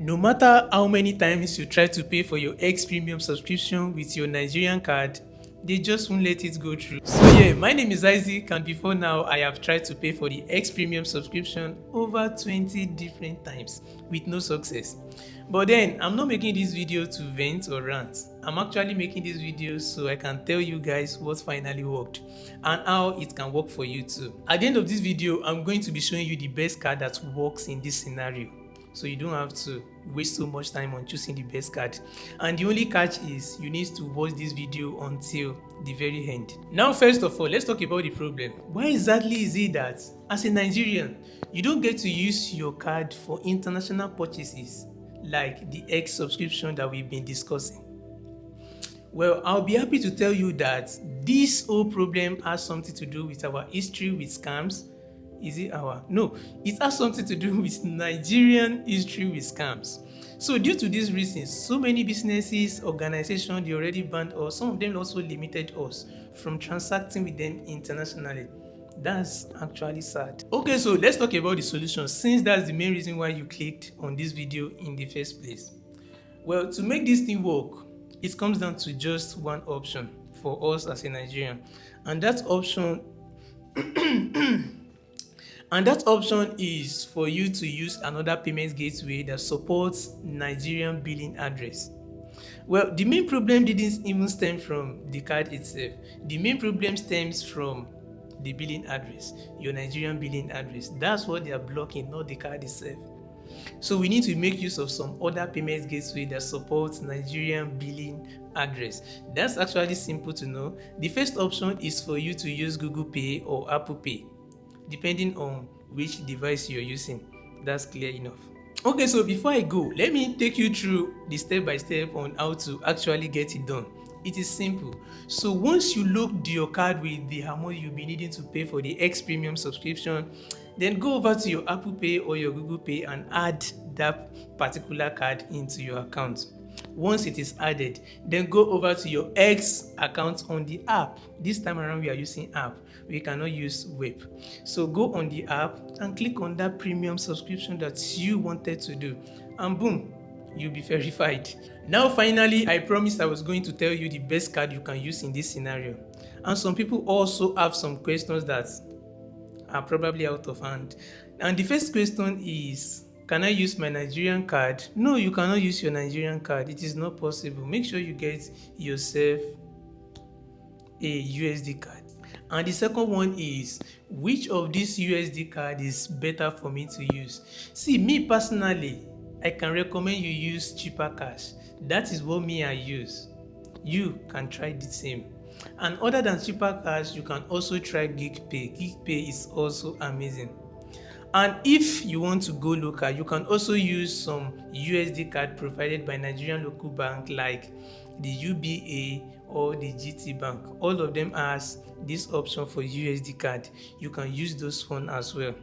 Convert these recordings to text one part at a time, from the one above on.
No matter how many times you try to pay for your X Premium subscription with your Nigerian card, they just won't let it go through. So yeah, my name is Isaac, and before now I have tried to pay for the X Premium subscription over 20 different times with no success. But then I'm not making this video to vent or rant. I'm actually making this video so I can tell you guys what finally worked and how it can work for you too. At the end of this video, I'm going to be showing you the best card that works in this scenario, so you don't have to waste so much time on choosing the best card. And the only catch is you need to watch this video until the very end. Now, first of all, let's talk about the problem. Why exactly is it that as a Nigerian you don't get to use your card for international purchases like the X subscription that we've been discussing? Well, I'll be happy to tell you that this whole problem has something to do with our history with scams. Is it our? No, it has something to do with Nigerian history with scams. So due to these reasons, so many businesses, organizations, they already banned us. Some of them also limited us from transacting with them internationally. That's actually sad. Okay, so let's talk about the solution, since that's the main reason why you clicked on this video in the first place. Well, to make this thing work, it comes down to just one option for us as a Nigerian, and that option is for you to use another payment gateway that supports Nigerian billing address. Well, the main problem didn't even stem from the card itself. The main problem stems from the billing address, your Nigerian billing address. That's what they are blocking, not the card itself. So we need to make use of some other payment gateway that supports Nigerian billing address. That's actually simple to know. The first option is for you to use Google Pay or Apple Pay, depending on which device you're using. That's clear enough. Okay, so before I go, let me take you through the step-by-step on how to actually get it done. It is simple. So once you load your card with the amount you'll be needing to pay for the X Premium subscription, then go over to your Apple Pay or your Google Pay and add that particular card into your account. Once it is added, then go over to your X account on the app. This time around we are using app, we cannot use web. So go on the app and click on that premium subscription that you wanted to do, and boom, you'll be verified. Now finally, I promised I was going to tell you the best card you can use in this scenario, and some people also have some questions that are probably out of hand. And the first question is, can I use my Nigerian card? No, you cannot use your Nigerian card. It is not possible. Make sure you get yourself a USD card. And the second one is, which of these USD card is better for me to use? See, me personally, I can recommend you use Cheaper Cash. That is what me I use. You can try the same. And other than Cheaper Cash, you can also try GigPay. GigPay is also amazing. And if you want to go local, you can also use some USD card provided by Nigerian local bank like the UBA or the GT Bank. All of them has this option for USD card. You can use those one as well.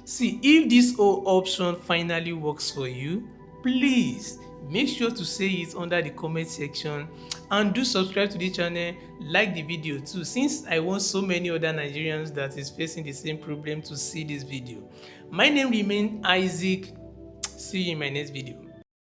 See, if this whole option finally works for you, please make sure to say it under the comment section, and do subscribe to the channel, like the video too, since I want so many other Nigerians that is facing the same problem to see this video. My name remains Isaac. See you in my next video.